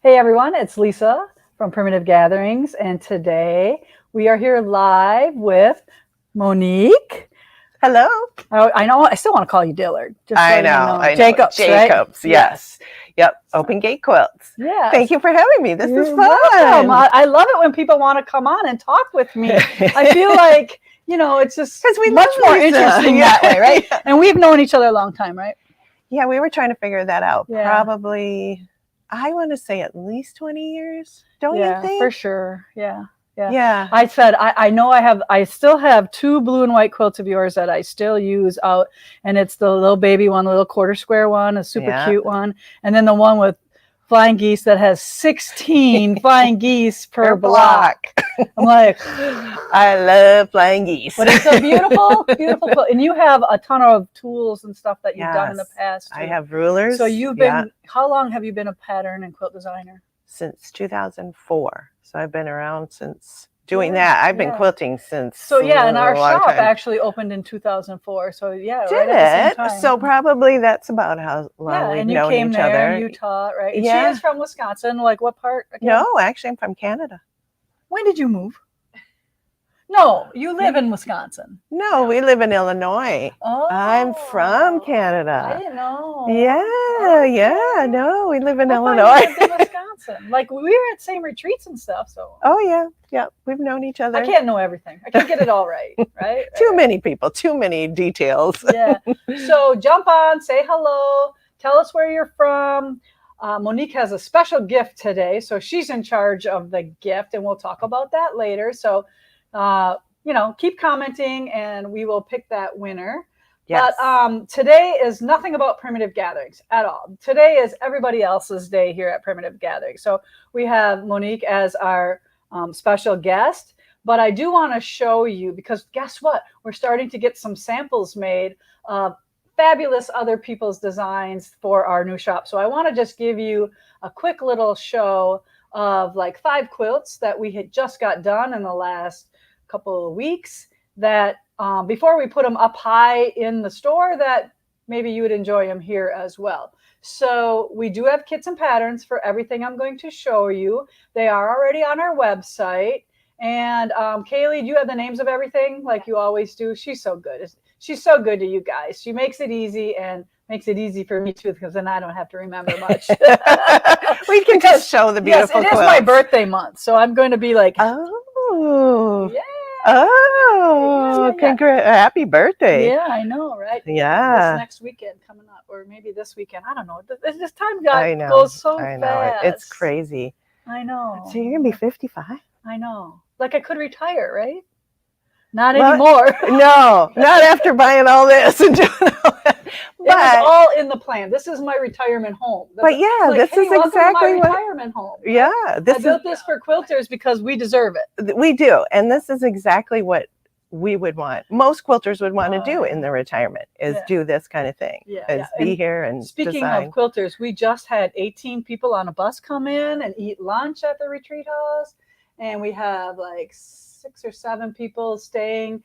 Hey everyone, it's Lisa from Primitive Gatherings, and today we are here live with Monique. Hello. Oh, I know, I still want to call you Dillard. Just I so know. Jacobs, Jacobs, right? yes. Yep. Open Gate Quilts. Yes. Thank you for having me. This is You're fun. welcome. I love it when people want to come on and talk with me. I feel like, it's just we much more Lisa. interesting that way, right? And we've known each other a long time, right? Yeah, we were trying to figure that out. Yeah. Probably, I want to say at least 20 years. Don't you think? Yeah, for sure. Yeah. Yeah. I said, I still have 2 blue and white quilts of yours that I still use out. And it's the little baby one, the little quarter square one, a super cute one. And then the one with flying geese that has 16 flying geese per block. I'm like, I love flying geese. But it's a beautiful, beautiful quilt. And you have a ton of tools and stuff that you've done in the past too. I have rulers. So you've been, how long have you been a pattern and quilt designer? Since 2004. So I've been around since doing that. I've been quilting since. So and our shop actually opened in 2004. So did right at the same time. So probably that's about how long we've known each other. And you taught, right? And she is from Wisconsin. Like what part? Again? No, actually I'm from Canada. When did you move? No, you live in Wisconsin. No, we live in Illinois. Oh, I'm from Canada. I didn't know. Yeah. No, we live in Illinois. You lived in Wisconsin. Like we were at same retreats and stuff. So. Oh yeah. We've known each other. I can't know everything. I can't get it all right. Right. Too many people. Too many details. Yeah. So jump on, say hello, tell us where you're from. Monique has a special gift today, so she's in charge of the gift, and we'll talk about that later. So. Keep commenting and we will pick that winner. Yes. But today is nothing about Primitive Gatherings at all. Today is everybody else's day here at Primitive Gatherings. So we have Monique as our special guest, but I do want to show you, because guess what? We're starting to get some samples made of fabulous other people's designs for our new shop. So I want to just give you a quick little show of like 5 quilts that we had just got done in the last couple of weeks that before we put them up high in the store, that maybe you would enjoy them here as well. So we do have kits and patterns for everything I'm going to show you. They are already on our website. And Kaylee, do you have the names of everything like you always do? She's so good. She's so good to you guys. She makes it easy and makes it easy for me too, because then I don't have to remember much. We can just show the beautiful quilts. It is my birthday month, so I'm going to be like, oh, yeah. Oh, happy birthday. Yeah, I know, right? Yeah. This next weekend coming up, or maybe this weekend. I don't know. This time goes so fast. It's crazy. I know. So you're going to be 55? I know. Like I could retire, right? Not anymore. No, not after buying all this and doing all that. It was all in the plan. This is my retirement home. This is exactly my retirement home. Yeah. I built this for quilters because we deserve it. We do. And this is exactly what we would want. Most quilters would want to do in their retirement is do this kind of thing. Be here and speaking of quilters, we just had 18 people on a bus come in and eat lunch at the retreat house. And we have like 6 or 7 people staying,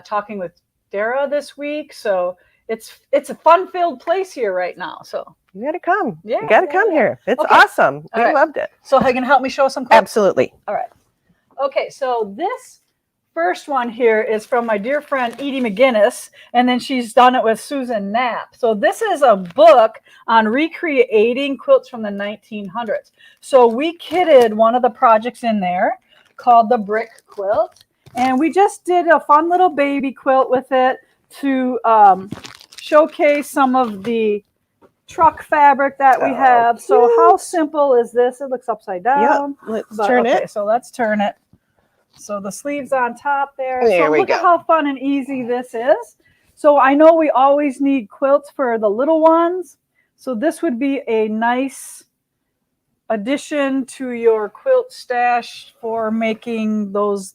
talking with Dara this week. So it's a fun-filled place here right now. So you got to come. Yeah, you got to come here. It's awesome. We loved it. So are you going to help me show some quilts? Absolutely. All right. Okay, so this first one here is from my dear friend Edie McGinnis, and then she's done it with Susan Knapp. So this is a book on recreating quilts from the 1900s. So we kitted one of the projects in there called the brick quilt, and we just did a fun little baby quilt with it to showcase some of the truck fabric that we have. Cute. So how simple is this? It looks upside down. Yep. Let's turn it. So let's turn it. So the sleeves on top there. There so we look go. at how fun and easy this is. So I know we always need quilts for the little ones. So this would be a nice addition to your quilt stash for making those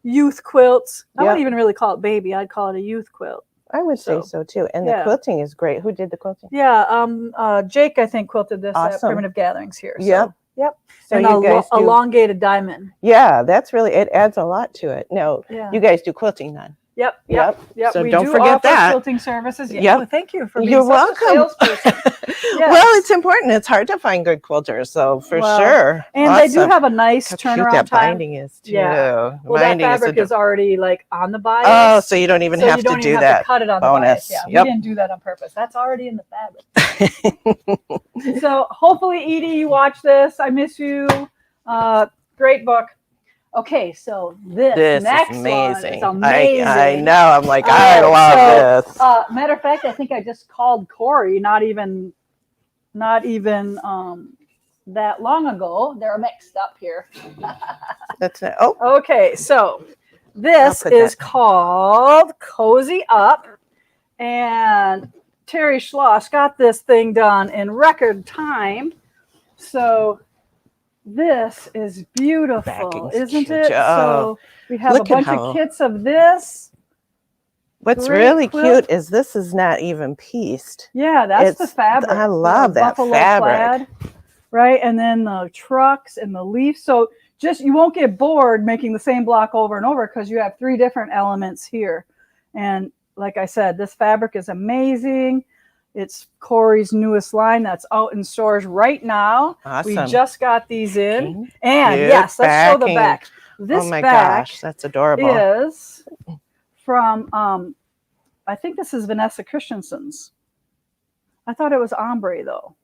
youth quilts. I wouldn't even really call it baby. I'd call it a youth quilt. I would say so too. And the quilting is great. Who did the quilting? Yeah, Jake, I think, quilted this at Primitive Gatherings here. So. Yep. So and you guys do elongated diamond. Yeah, that's really, it adds a lot to it. No, you guys do quilting then? Yep. So We don't do forget offer that. quilting services. Yeah. Yep. Well, thank you for being You're such welcome. a salesperson. Yes. Well, it's important. It's hard to find good quilters, so for sure. And they do have a nice How cute turnaround that time. binding is too. Yeah. Well, that fabric is already like on the bias. Oh, so you don't even have to do that. To cut it on Bonus. the bias. Yeah, we didn't do that on purpose. That's already in the fabric. So hopefully, Edie, you watch this. I miss you. Great book. Okay, so this next is amazing. one is amazing. I know. I'm like, I love this. Matter of fact, I think I just called Corey not even that long ago. They're mixed up here. That's it. Oh. Okay, so this is called Cozy Up, and Terry Schloss got this thing done in record time. So this is beautiful, isn't it? So we have a bunch of kits of this. What's really cute is this is not even pieced. Yeah, that's the fabric. I love that fabric. Plaid, right? And then the trucks and the leaf. So just you won't get bored making the same block over and over because you have 3 different elements here. And like I said, this fabric is amazing. It's Corey's newest line that's out in stores right now. Awesome. We just got these in. And yes, let's show the back. This oh my back gosh, that's adorable. Is from, I think this is Vanessa Christensen's. I thought it was ombre though.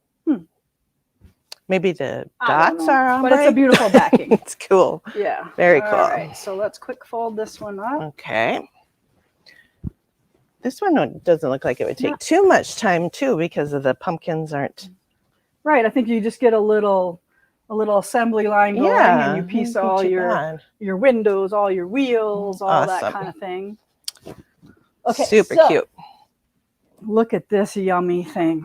Maybe the dots are ombre. But it's a beautiful backing. It's cool. Yeah. Very cool. All right, so let's quick fold this one up. Okay. This one doesn't look like it would take too much time too because of the pumpkins aren't. Right. I think you just get a little assembly line going and you piece all your windows, all your wheels, all that kind of thing. Okay. Super cute. Look at this yummy thing.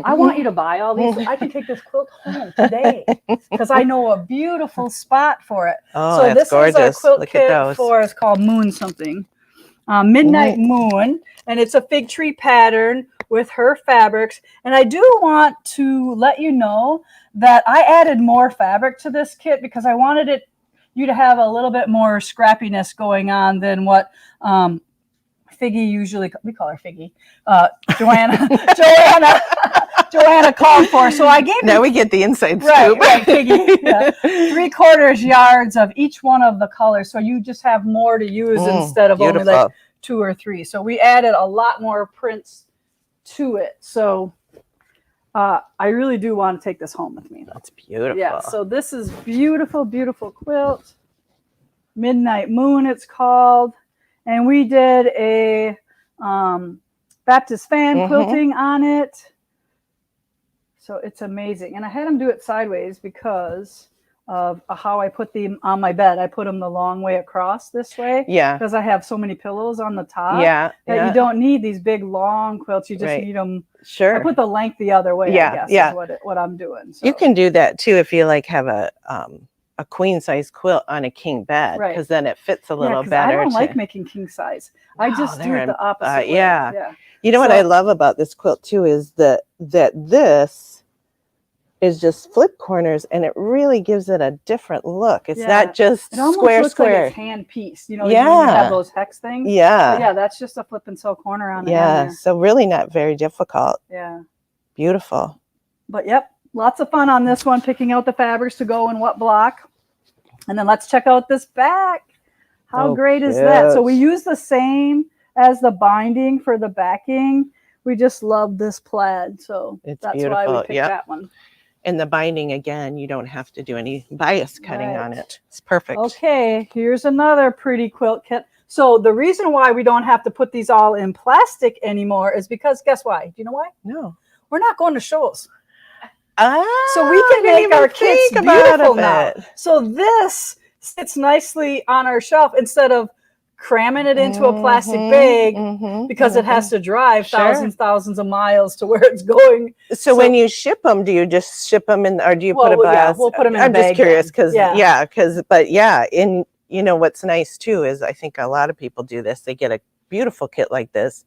I want you to buy all these. I can take this quilt home today because I know a beautiful spot for it. Oh, so this gorgeous. Is a quilt kit for, it's called Moon something. Midnight Moon, and it's a fig tree pattern with her fabrics. And I do want to let you know that I added more fabric to this kit because I wanted you to have a little bit more scrappiness going on than what Figgy usually, we call her Figgy, Joanna called for. So I gave now we get the inside scoop. Right, Figgy. Yeah. 3/4 yards of each one of the colors. So you just have more to use instead of only like 2 or 3. So we added a lot more prints to it. So I really do want to take this home with me. That's beautiful. Yeah, so this is beautiful, beautiful quilt. Midnight Moon it's called. And we did a Baptist fan quilting on it. So it's amazing. And I had them do it sideways because of how I put them on my bed. I put them the long way across this way. Yeah. Because I have so many pillows on the top. Yeah. That you don't need these big long quilts. You just need them. Sure. I put the length the other way, I guess, is what I'm doing. So. You can do that too if you like have a queen size quilt on a king bed, because then it fits a little better. I don't like making king size. I just do it the opposite way. Yeah. You know what I love about this quilt too is that this is just flip corners, and it really gives it a different look. It's not just it almost square. Like it's hand piece. You know, you have those hex things. Yeah, that's just a flip and sew corner on the end there. So really not very difficult. Yeah, beautiful. But lots of fun on this one, picking out the fabrics to go in what block. And then let's check out this back. How great is that? So we use the same as the binding for the backing. We just love this plaid. So that's why we picked that one. And the binding, again, you don't have to do any bias cutting on it. It's perfect. Okay, here's another pretty quilt kit. So the reason why we don't have to put these all in plastic anymore is because, guess why? Do you know why? No. We're not going to shows. So we can make our kits beautiful now. So this sits nicely on our shelf instead of cramming it into a plastic bag because it has to drive thousands of miles to where it's going. So when you ship them, do you just ship them in, or do you put a bag? We'll put them in a bag. I'm just curious because in you know what's nice too is I think a lot of people do this. They get a beautiful kit like this.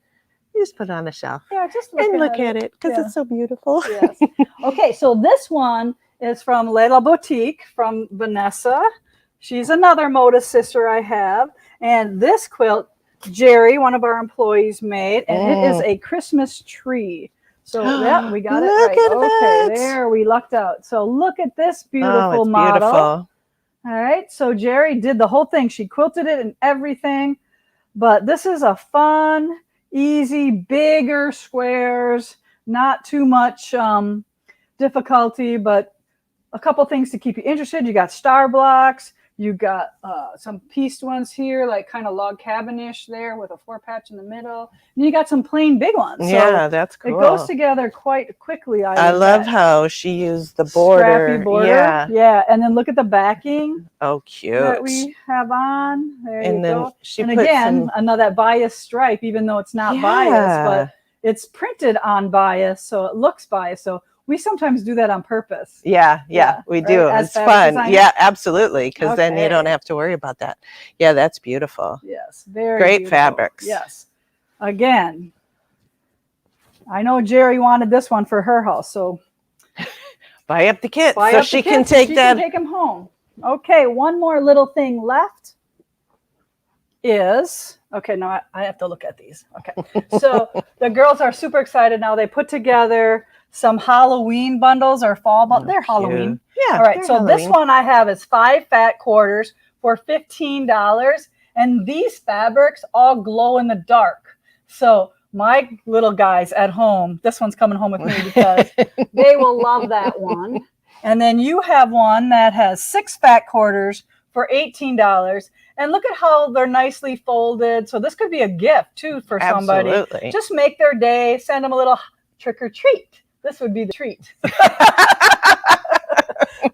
You just put it on the shelf. Yeah, just look at it because it's so beautiful. Yes. Okay, so this one is from LELLA Boutique from Vanessa. She's another Moda sister I have. And this quilt Jerry, one of our employees, made, and it is a Christmas tree. So yeah, we got it Look right. at Okay, that. there we lucked out. So look at this beautiful Oh, it's model. beautiful. All right, so Jerry did the whole thing. She quilted it and everything. But this is a fun, easy, bigger squares, not too much difficulty, but a couple things to keep you interested. You got star blocks. You got some pieced ones here, like kind of log cabin-ish there with a 4-patch in the middle. And you got some plain big ones. Yeah, so that's cool. it goes together quite quickly. I love how she used the border. Scrappy border. Yeah. Yeah. And then look at the backing. Oh, cute. That we have on. There and you then go. She and put again, some... another bias stripe, even though it's not bias, but it's printed on bias, so it looks bias. So we sometimes do that on purpose. Yeah, we right? do. As it's fun. designer? Yeah, absolutely. Because then you don't have to worry about that. Yeah, that's beautiful. Yes, very great beautiful. fabrics. Yes. Again, I know Jerry wanted this one for her house, so buy up the kit so she can take that. Can take them home. Okay, one more little thing left is, okay, no, I have to look at these. Okay, so the girls are super excited now. They put together some Halloween bundles or fall bundles. They're Halloween. Yeah. All right, so Halloween. this one I have is 5 fat quarters for $15. And these fabrics all glow in the dark. So my little guys at home, this one's coming home with me because they will love that one. And then you have one that has 6 fat quarters for $18. And look at how they're nicely folded. So this could be a gift too for somebody. Absolutely. Just make their day, send them a little trick or treat. This would be the treat.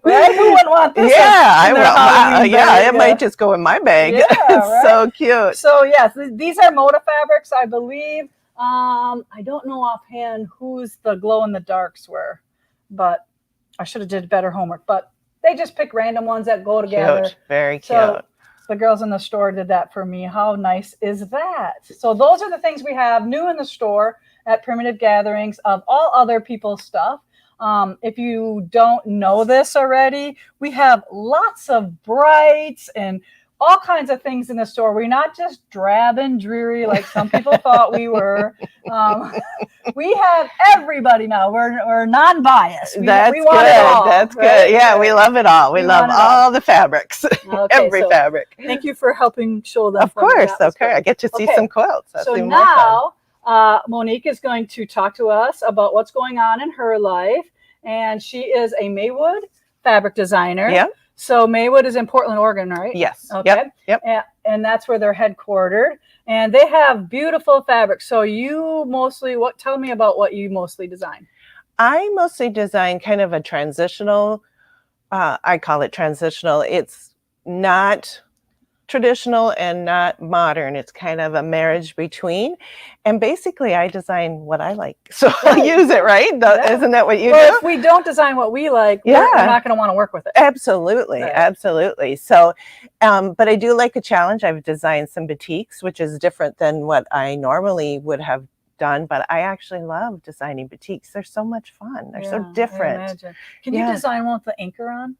Right? Who wouldn't want this? Yeah, it might just go in my bag. Yeah, it's so cute. So yes, these are Moda fabrics, I believe. I don't know offhand whose the glow in the darks were, but I should have did better homework. But they just pick random ones that go together. Cute. Very cute. So the girls in the store did that for me. How nice is that? So those are the things we have new in the store at Primitive Gatherings of all other people's stuff. If you don't know this already, we have lots of brights and all kinds of things in the store. We're not just drab and dreary like some people thought we were. We have everybody now. We're non-biased. That's we want it all. That's right? good. Yeah, we love it all. We love all the fabrics. Okay, every fabric. Thank you for helping show them. Of course. Okay. I get to see some quilts. That's so now Monique is going to talk to us about what's going on in her life. And she is a Maywood fabric designer. Yeah. So Maywood is in Portland, Oregon, right? Yes. Okay. Yep. And that's where they're headquartered. And they have beautiful fabrics. So you mostly, tell me about what you mostly design. I mostly design kind of a transitional, I call it transitional. It's not traditional and not modern. It's kind of a marriage between. And basically I design what I like. So I'll use it, right? Isn't that what you do? If we don't design what we like, we're not going to want to work with it. Absolutely. Right. Absolutely. So, but I do like a challenge. I've designed some batiks, which is different than what I normally would have done, but I actually love designing batiks. They're so much fun. They're so different. Can you design one with the anchor on?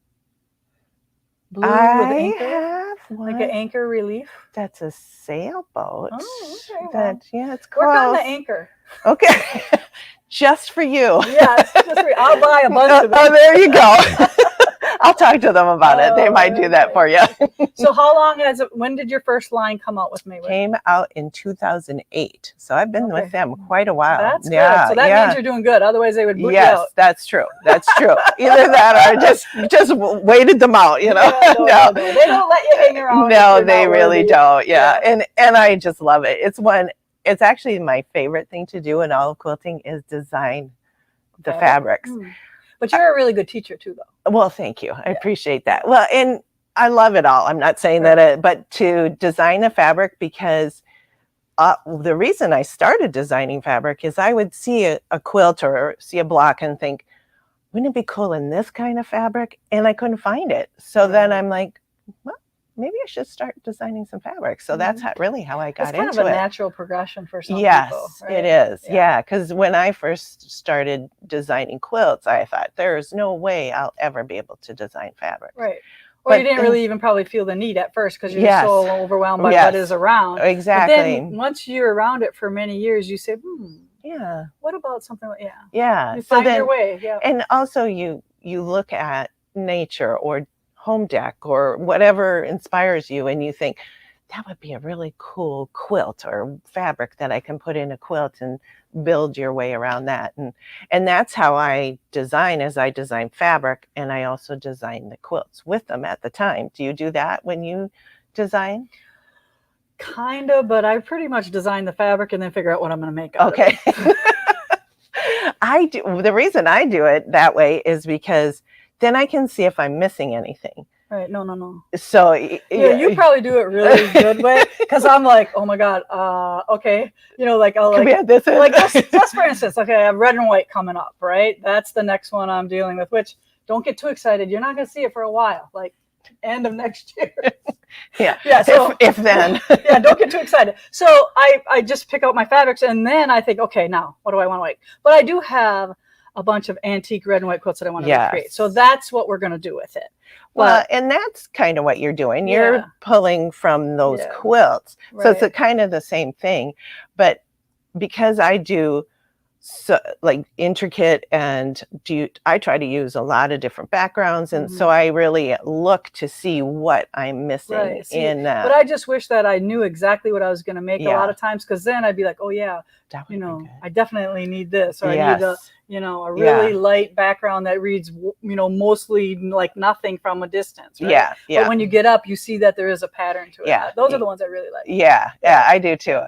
Blue I with anchor? have one. Like an anchor relief? That's a sailboat. Oh, okay. It's close. Work on the anchor. Okay. Just for you. Yes, just for you. I'll buy a bunch of them. Oh, there you go. I'll talk to them about it. They might do that for you. So how long when did your first line come out with Maywood? Came out in 2008. So I've been with them quite a while. That's good. So that means you're doing good. Otherwise they would boot you out. Yes, that's true. That's true. Either that or just waited them out, you know. No. They don't let you hang around. No, they really don't. Yeah. And I just love it. It's actually my favorite thing to do in all of quilting is design the fabrics. But you're a really good teacher too, though. Well, thank you. I appreciate that. Well, and I love it all. I'm not saying that, but to design a fabric, because the reason I started designing fabric is I would see a quilt or see a block and think, wouldn't it be cool in this kind of fabric? And I couldn't find it. So then I'm like, well, maybe I should start designing some fabric. So that's really how I got into it. It's kind of a natural progression for some people. Yes, it is. Yeah, because when I first started designing quilts, I thought there's no way I'll ever be able to design fabric. Right. Or you didn't really even probably feel the need at first because you're yes, so overwhelmed by yes, what is around. exactly. But then once you're around it for many years, you say, yeah, what about something like, yeah. you So find then, your way. Yeah. and also you look at nature or home deck or whatever inspires you, and you think that would be a really cool quilt or fabric that I can put in a quilt, and build your way around that. And that's how I design, is I design fabric, and I also design the quilts with them at the time. Do you do that when you design? Kind of, but I pretty much design the fabric and then figure out what I'm going to make out of Okay. it. I do. The reason I do it that way is because then I can see if I'm missing anything. Right. No. So yeah, you probably do it really good way, because I'm like, oh my God, okay. Like I'll like, this is like just for instance, okay, I have red and white coming up, right? That's the next one I'm dealing with, which don't get too excited. You're not going to see it for a while, like end of next year. yeah. So if then. yeah, don't get too excited. So I just pick out my fabrics, and then I think, okay, now what do I want to make? But I do have a bunch of antique red and white quilts that I want to recreate. So that's what we're going to do with it. Well, and that's kind of what you're doing. You're pulling from those quilts. Right. So it's a kind of the same thing. But because I do so like intricate, and I try to use a lot of different backgrounds, and so I really look to see what I'm missing in that. But I just wish that I knew exactly what I was going to make a lot of times, because then I'd be like, oh yeah, I definitely need this, or I need a really light background that reads mostly like nothing from a distance, right? But when you get up, you see that there is a pattern to it. Those are the ones I really like. Yeah, I do too.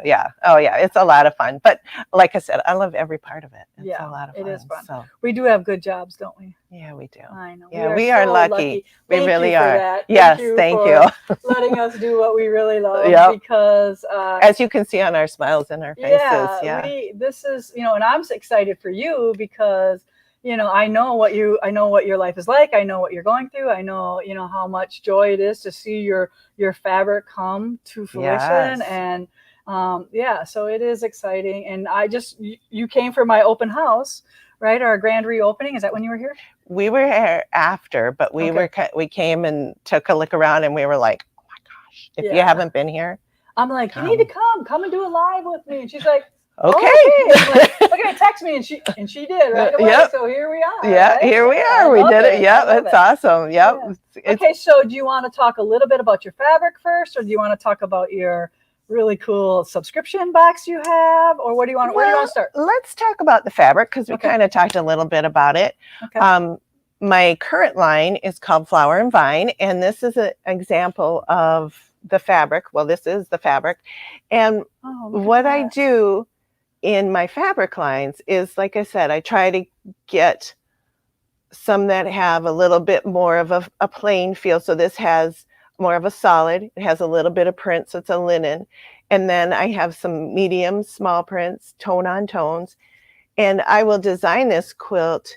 Oh yeah, it's a lot of fun. But like I said, I love every part of it. It's a lot of fun. It is fun. So we do have good jobs, don't we? Yeah, we do. I know. Yeah, we are so lucky. We really are. Yes, thank you for letting us do what we really love. Because as you can see on our smiles and our faces, this is and I'm excited for you, because I know what your life is like. I know what you're going through. I know how much joy it is to see your fabric come to fruition. And so it is exciting. And you came for my open house, right? Our grand reopening. Is that when you were here? We were here after, but we came and took a look around, and we were like, oh my gosh, if you haven't been here, I'm like, you need to come and do a live with me. And she's like, okay. Like, okay, text me, and she did right away. So here we are. Yeah, right? Here we are. We did it. Yeah, that's awesome. Yep. Yeah. Okay, so do you want to talk a little bit about your fabric first, or do you want to talk about your really cool subscription box you have, or what do you want? Where do you want to start? Let's talk about the fabric, because we kind of talked a little bit about it. Okay. My current line is called Flower and Vine, and this is an example of the fabric. Well, this is the fabric, and what I do in my fabric lines is, like I said, I try to get some that have a little bit more of a plain feel. So this has more of a solid. It has a little bit of print, so it's a linen. And then I have some medium, small prints, tone on tones. And I will design this quilt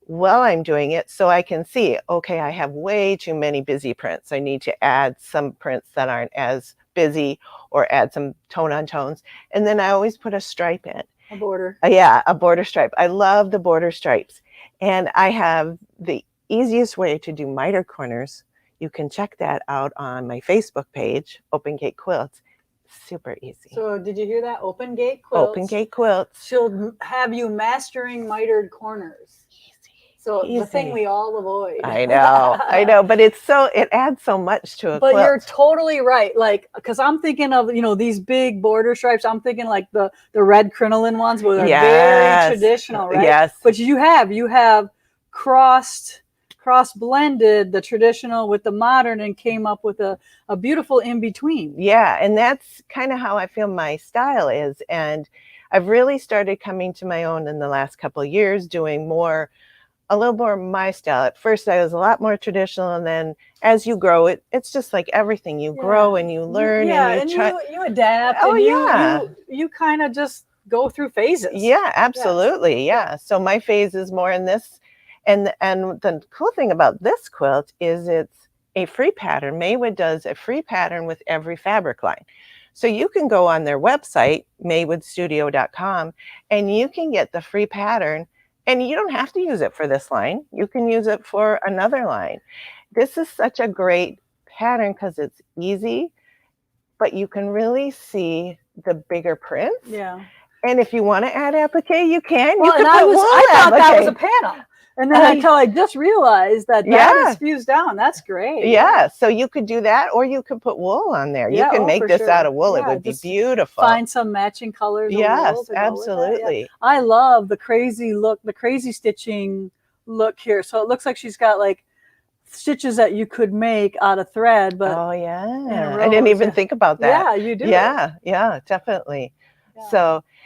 while I'm doing it, so I can see, okay, I have way too many busy prints. I need to add some prints that aren't as busy, or add some tone on tones. And then I always put a stripe in. A border. Yeah, a border stripe. I love the border stripes. And I have the easiest way to do miter corners. You can check that out on my Facebook page, Open Gate Quilts. Super easy. So did you hear that? Open Gate Quilts. Open Gate Quilts. She'll have you mastering mitered corners. So the thing we all avoid. I know, but it adds so much to a quilt. But you're totally right. Like, because I'm thinking of, these big border stripes. I'm thinking like the red crinoline ones, where they're very traditional, right? Yes. But you have cross blended the traditional with the modern, and came up with a beautiful in between. Yeah, and that's kind of how I feel my style is. And I've really started coming to my own in the last couple of years, doing a little more my style. At first I was a lot more traditional, and then as you grow, it's just like everything. You grow and you learn, and you adapt. You kind of just go through phases. Yeah, absolutely. Yeah. So my phase is more in this, and the cool thing about this quilt is it's a free pattern. Maywood does a free pattern with every fabric line. So you can go on their website, maywoodstudio.com, and you can get the free pattern. And you don't have to use it for this line. You can use it for another line. this is such a great pattern because it's easy, but you can really see the bigger prints. Yeah. And if you want to add applique, you can. Well, you can I put wool thought that was a applique. panel. And then until I just realized that that is fused down. That's great. Yeah, so you could do that, or you could put wool on there. Yeah, you can make this out of wool. Yeah, it would be beautiful. Find some matching colors. Yes, absolutely. Yeah. I love the crazy look, the crazy stitching look here. So it looks like she's got like stitches that you could make out of thread. But oh yeah, I didn't even think about that. Yeah, you do. Yeah, definitely.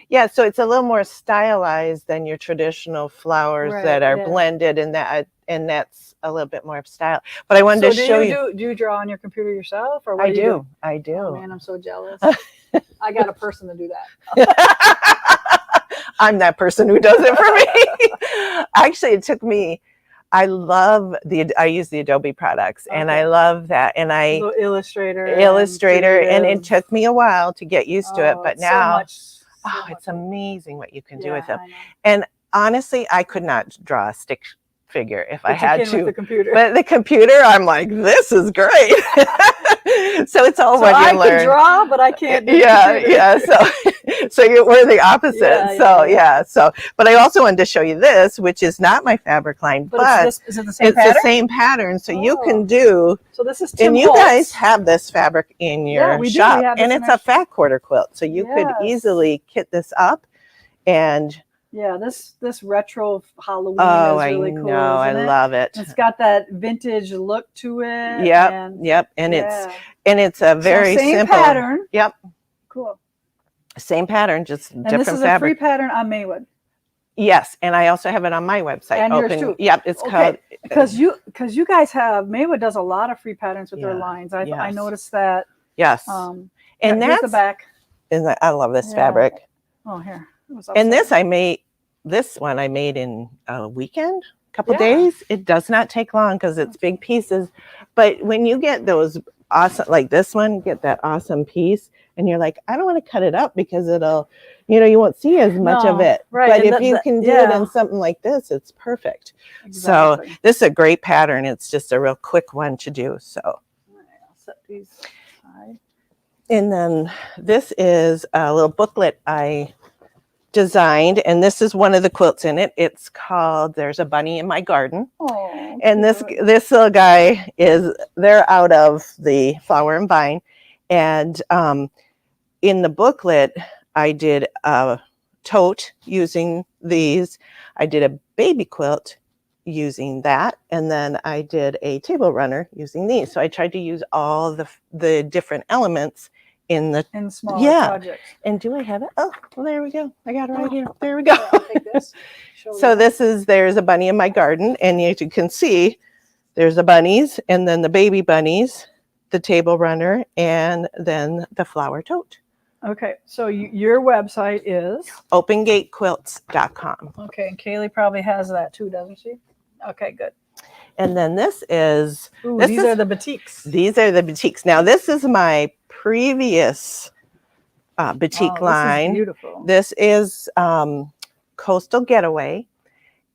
Yeah. So it's a little more stylized than your traditional flowers that are blended, and that's a little bit more of style. But I wanted to show you. Do you draw on your computer yourself, or what I do? Oh man, I'm so jealous. I got a person to do that. I'm that person who does it for me. Actually, it took me. I use the Adobe products, and I love that. And Illustrator, and it took me a while to get used to it, but now, it's amazing what you can do with them. And honestly, I could not draw a stick figure if I had to. With the computer. But the computer, I'm like, this is great. So it's all what you learn. I can draw, but I can't. Yeah. So we're the opposite. But I also wanted to show you this, which is not my fabric line, but is it the same pattern? It's the same pattern. So you can do. So this is and you guys have this fabric in your shop, and it's a fat quarter quilt, so you could easily kit this up, and. Yeah, this retro Halloween is really cool. Oh, I know, I love it. It's got that vintage look to it. Yep, and it's a very simple pattern. Yep. Cool. Same pattern, just different fabric. And this is a free pattern on Maywood. Yes, and I also have it on my website. And yours too. Yep, it's called. Because you guys have Maywood does a lot of free patterns with their lines. I noticed that. Yes. And that's the back. And I love this fabric. Oh, here. And this I made in a weekend, a couple days. It does not take long because it's big pieces. But when you get those awesome, like this one, get that awesome piece, and you're like, I don't want to cut it up because it'll, you won't see as much of it. Right. But if you can do it in something like this, it's perfect. Exactly. So this is a great pattern. It's just a real quick one to do. So I'll set these aside. And then this is a little booklet I designed, and this is one of the quilts in it. It's called There's a Bunny in My Garden. Oh, and this little guy they're out of the Flower and Vine, and in the booklet I did a tote using these. I did a baby quilt using that, and then I did a table runner using these. So I tried to use all the different elements in small projects. And do I have it? Oh, well, there we go. I got it right here. There we go. I'll take this. So There's a Bunny in My Garden, and as you can see, there's the bunnies, and then the baby bunnies, the table runner, and then the flower tote. Okay, so your website is OpenGateQuilts.com. Okay, and Kaylee probably has that too, doesn't she? Okay, good. And then these are the batiks. These are the batiks. Now this is my previous batik line. This is beautiful. This is Coastal Getaway,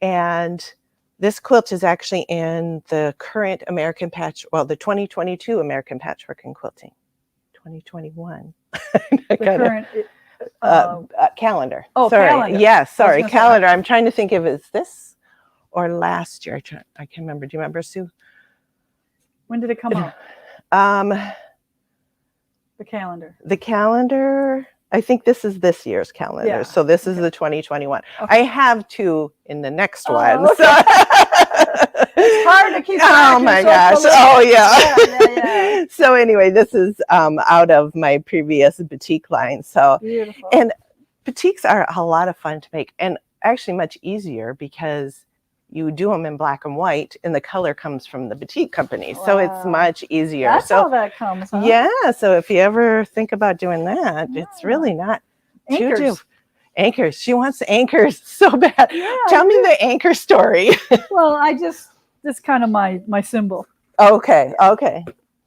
and this quilt is actually in the current the 2022 American Patchwork and Quilting. 2021. Current calendar. Oh, sorry. calendar. Yes, sorry, calendar. I'm trying to think if it's this or last year. I can't remember. Do you remember, Sue? When did it come out? The calendar. The calendar. I think this is this year's calendar. Yeah. So this is the 2021. Okay. I have two in the next one. Okay. So. It's hard to keep. Oh my gosh. Oh yeah. So anyway, this is out of my previous batik line. So beautiful. And batiks are a lot of fun to make, and actually much easier because you do them in black and white, and the color comes from the batik company. Wow. So it's much easier. That's how that comes, huh? Yeah. So if you ever think about doing that, it's really not anchors. too anchors. She wants anchors so bad. Yeah, Tell me the anchor story. Well, it's kind of my symbol. Okay.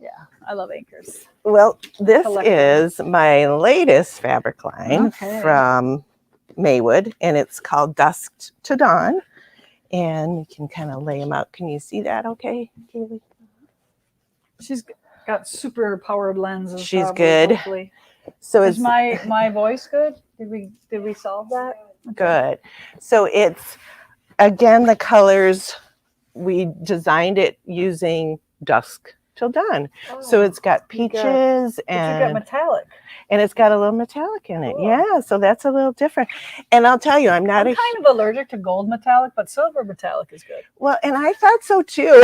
Yeah, I love anchors. Well, this is my latest fabric line from Maywood, and it's called Dusk to Dawn. And you can kind of lay them out. Can you see that okay, Kaylee? She's got super powered lenses. She's probably, good. Hopefully. So Is it's my voice good? Did we solve that? Okay. good. So it's, again, the colors, we designed it using dusk till dawn. So it's got peaches and you got metallic. And it's got a little metallic in it. Cool. Yeah, so that's a little different. And I'll tell you, I'm kind of allergic to gold metallic, but silver metallic is good. Well, and I thought so too.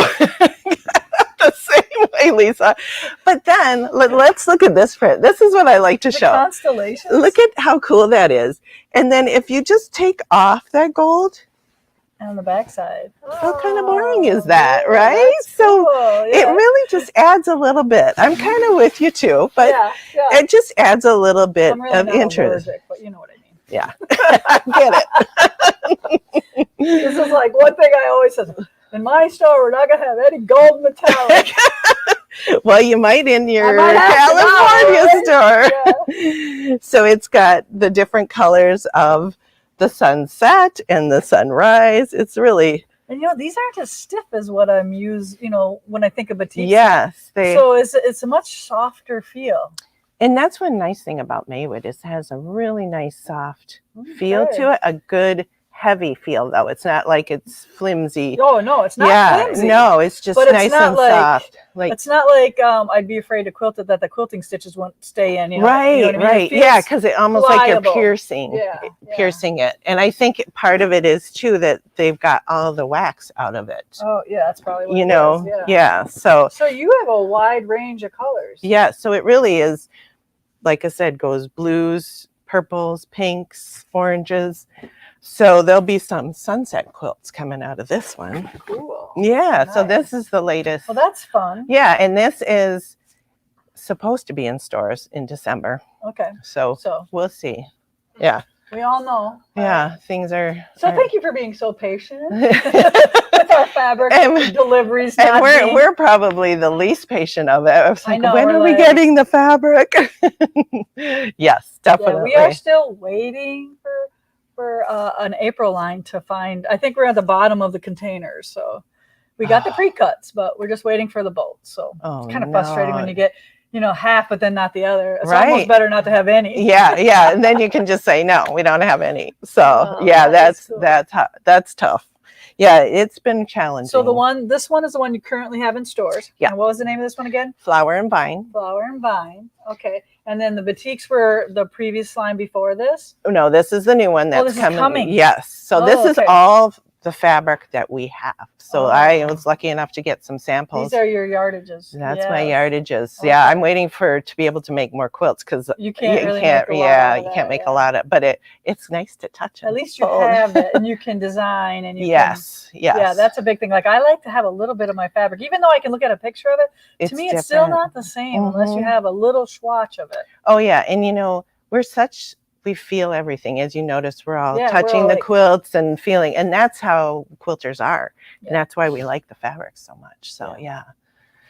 The same way, Lisa. But then let's look at this print. This is what I like to show. Constellations. Look at how cool that is. And then if you just take off that gold, on the backside. How kind of boring is that, right? So cool. it really just adds a little bit. I'm kind of with you too, but it just adds a little bit really of interest. Allergic, but you know what I mean. Yeah, I get it. This is like one thing I always say. In my store, we're not going to have any gold metallic. Well, you might in your California store. Yeah. So it's got the different colors of the sunset and the sunrise. It's really, and these aren't as stiff as what I'm used, when I think of batik. Yes, so it's a much softer feel. And that's one nice thing about Maywood is it has a really nice soft feel to it. A good heavy feel though. It's not like it's flimsy. Oh no, it's not flimsy. No, it's just nice and soft. Like it's not like I'd be afraid to quilt it that the quilting stitches won't stay in. Right, right. Yeah, because it almost pliable. Like you're piercing it. And I think part of it is too that they've got all the wax out of it. Oh yeah, that's probably what it is. Yeah. So you have a wide range of colors. Yeah, so it really is, like I said, goes blues, purples, pinks, oranges. So there'll be some sunset quilts coming out of this one. Cool. Yeah, nice. So this is the latest. Well, that's fun. Yeah, and this is supposed to be in stores in December. Okay. So we'll see. Yeah. We all know. Yeah, things are. So thank you for being so patient with our fabric deliveries. And we're probably the least patient of it. I was like, when are we getting the fabric? Yes, definitely. Yeah, we are still waiting for an April line to find. I think we're at the bottom of the containers, so we got the pre-cuts, but we're just waiting for the bolts. So it's kind of frustrating when you get half but then not the other. It's almost better not to have any. Yeah, and then you can just say no, we don't have any. So that's tough. Yeah, it's been challenging. So this one is the one you currently have in stores. Yeah. And what was the name of this one again? Flower and Vine. Flower and Vine. Okay. And then the batiks were the previous line before this? Oh, no, this is the new one that's coming. Yes. So this is all the fabric that we have. So I was lucky enough to get some samples. These are your yardages. That's my yardages. Okay. Yeah, I'm waiting to be able to make more quilts because you can't make a lot of, but it's nice to touch. At least you have it, and you can design, and you Yes. Yeah, that's a big thing. Like I like to have a little bit of my fabric, even though I can look at a picture of it. To me, it's still not the same unless you have a little swatch of it. Oh yeah, and we feel everything. As you notice, we're all touching the quilts and feeling, and that's how quilters are. Yeah. And that's why we like the fabric so much. So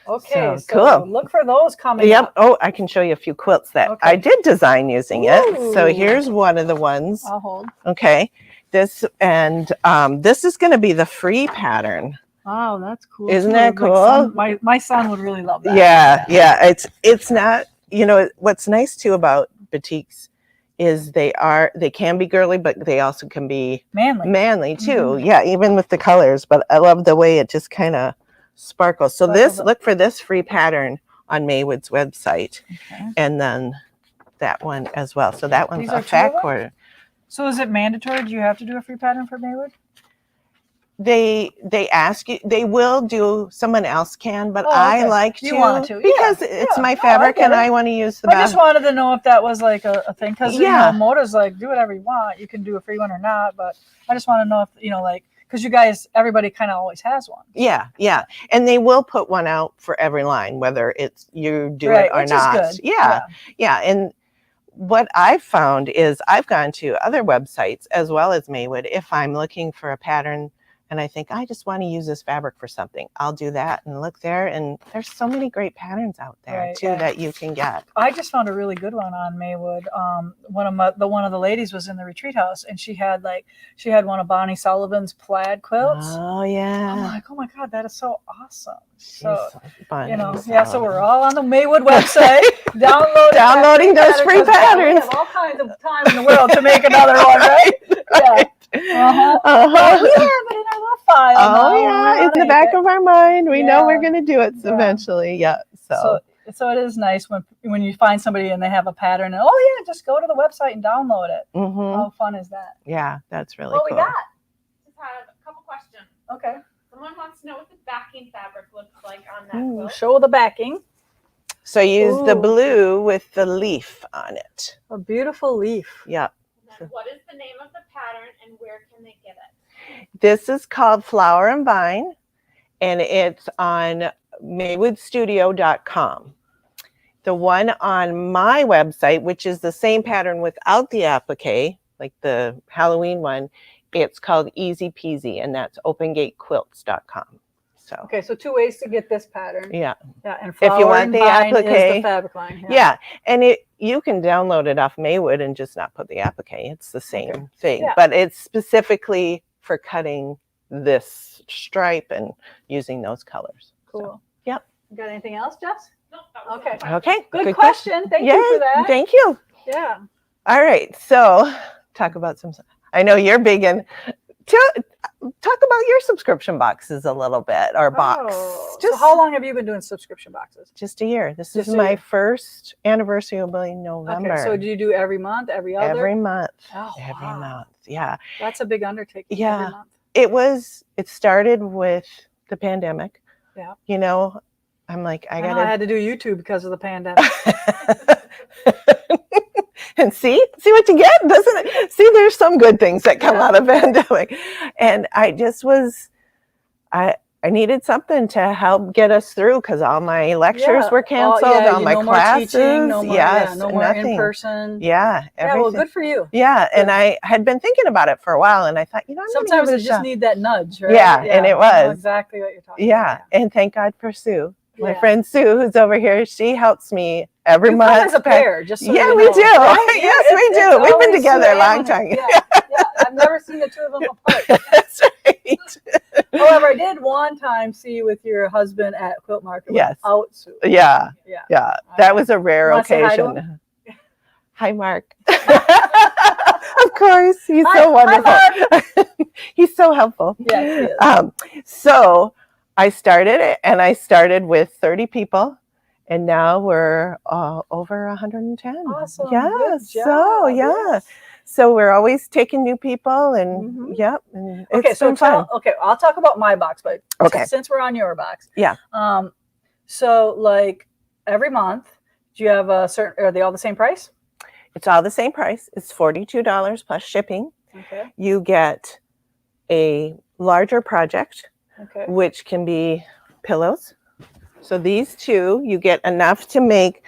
Okay, so cool. Look for those coming up. Oh, I can show you a few quilts that I did design using it. So here's one of the ones. I'll hold. Okay. This is going to be the free pattern. Wow, that's cool. Isn't that cool? My son would really love that. Yeah. It's not, what's nice too about batiks is they can be girly, but they also can be manly too. Mm-hmm. Yeah, even with the colors. But I love the way it just kind of sparkles. So look for this free pattern on Maywood's website, and then that one as well. So that one's a fat quarter. So is it mandatory? Do you have to do a free pattern for Maywood? They ask you, they will do, someone else can, but I like to because it's my fabric and I want to use the best. I just wanted to know if that was like a thing, because Moda's like, do whatever you want, you can do a free one or not, but I just want to know if because everybody kind of always has one. Yeah, and they will put one out for every line, whether it's you do it or not. Is good. Yeah, and what I've found is I've gone to other websites as well as Maywood if I'm looking for a pattern and I think I just want to use this fabric for something, I'll do that and look there. And there's so many great patterns out there too that you can get. I just found a really good one on Maywood. One of the ladies was in the retreat house, and she had one of Bonnie Sullivan's plaid quilts. Oh yeah. I'm like, oh my God, that is so awesome. So fun. So we're all on the Maywood website downloading those free patterns. We have all kinds of time in the world to make another one, right? Right. Yeah. Well, we have it in our little file. Oh yeah, it's in the back of our mind. We know we're going to do it eventually. Yeah. So it is nice when you find somebody and they have a pattern, and just go to the website and download it. How fun is that? Yeah, that's really cool. What we got? Just had a couple questions. Okay. Someone wants to know what the backing fabric looks like on that quilt. Show the backing. So use the blue with the leaf on it. A beautiful leaf. Yep. What is the name of the pattern and where can they get it? This is called Flower and Vine, and it's on MaywoodStudio.com. The one on my website, which is the same pattern without the applique, like the Halloween one, it's called Easy Peasy, and that's OpenGateQuilts.com. So okay, so 2 ways to get this pattern. Yeah. And if you want the applique, is the fabric line. Yeah, and you can download it off Maywood and just not put the applique. It's the same thing, but it's specifically for cutting this stripe and using those colors. Cool. So, yep. You got anything else, Jess? No. Okay. Good question. Thank you for that. Thank you. Yeah. All right. So talk about some. I know you're big in. Talk about your subscription boxes a little bit, or box. So how long have you been doing subscription boxes? Just a year. This is my first anniversary will be in November. Okay, so do you do every month, every other? Every month. Oh, every month. Yeah. That's a big undertaking. Yeah. Every month. It started with the pandemic. Yeah. You know, I'm like, I had to do YouTube because of the pandemic. And see what you get, doesn't it? See, there's some good things that come out of pandemic. And I just I needed something to help get us through because all my lectures were canceled, all my classes. Teaching, no more nothing. in person. Yeah. Everything. Well, good for you. Yeah. And I had been thinking about it for a while, and I thought, sometimes you just need that nudge, right? Yeah, and it was. I know exactly what you're talking about. Yeah. And thank God for Sue. My friend Sue, who's over here, she helps me every month. As a pair, just so we do. Right? Yes, we do. We've been together a long time. Yeah. I've never seen the two of them apart. That's right. However, I did one time see you with your husband at Quilt Market. Yes. Without Sue. Yeah. That was a rare occasion. Hi, Mark. Of course, he's so wonderful. He's so helpful. Yeah. So I started it, and I started with 30 people, and now we're over 110. Awesome. Yeah. So So we're always taking new people, and and it's been fun. I'll talk about my box, but since we're on your box, so like every month, do you have a certain? Are they all the same price? It's all the same price. It's $42 plus shipping. Okay. You get a larger project. Okay. Which can be pillows. So these two, you get enough to make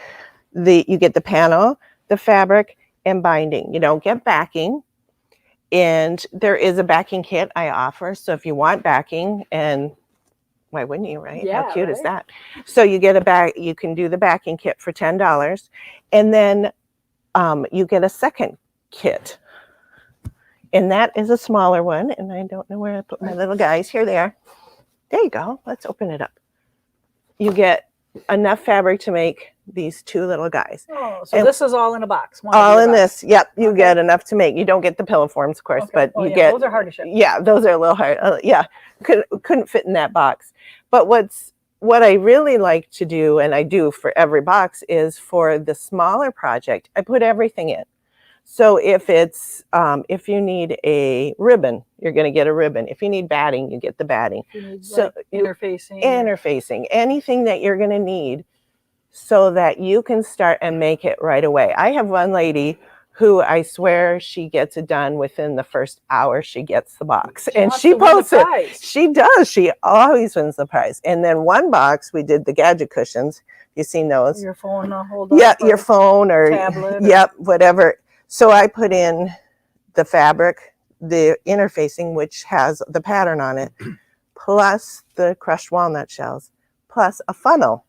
you get the panel, the fabric, and binding. You don't get backing. And there is a backing kit I offer. So if you want backing, and why wouldn't you, right? Yeah, how cute is that? So you get you can do the backing kit for $10. And then you get a second kit. And that is a smaller one. And I don't know where I put my little guys. Here they are. There you go. Let's open it up. You get enough fabric to make these two little guys. Oh, so this is all in a box. All in this. Yep. You get enough to make. You don't get the pillow forms, of course, but you get. Those are hard to ship. Yeah, those are a little hard. Couldn't fit in that box. But what I really like to do, and I do for every box, is for the smaller project, I put everything in. So if it's if you need a ribbon, you're going to get a ribbon. If you need batting, you get the batting. You need, so interfacing, anything that you're going to need, so that you can start and make it right away. I have one lady who I swear she gets it done within the first hour she gets the box, and she posts it. She does. She always wins the prize. And then one box we did the gadget cushions. You've seen those? Your phone holder. Yeah, your phone or tablet. Yep, whatever. So I put in the fabric, the interfacing, which has the pattern on it, plus the crushed walnut shells, plus a funnel,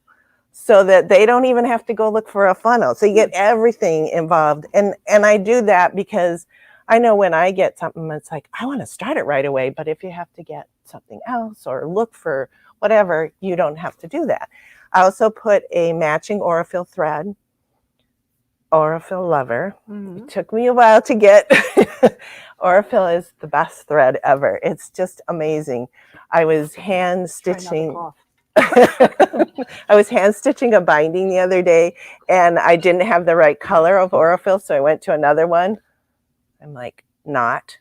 so that they don't even have to go look for a funnel. So you get everything involved. And I do that because I know when I get something, it's like, I want to start it right away. But if you have to get something else or look for whatever, you don't have to do that. I also put a matching Aurifil thread, Aurifil Lover. It took me a while to get. Aurifil is the best thread ever. It's just amazing. I was hand stitching. I was hand stitching a binding the other day, and I didn't have the right color of Aurifil, so I went to another one. I'm like, not.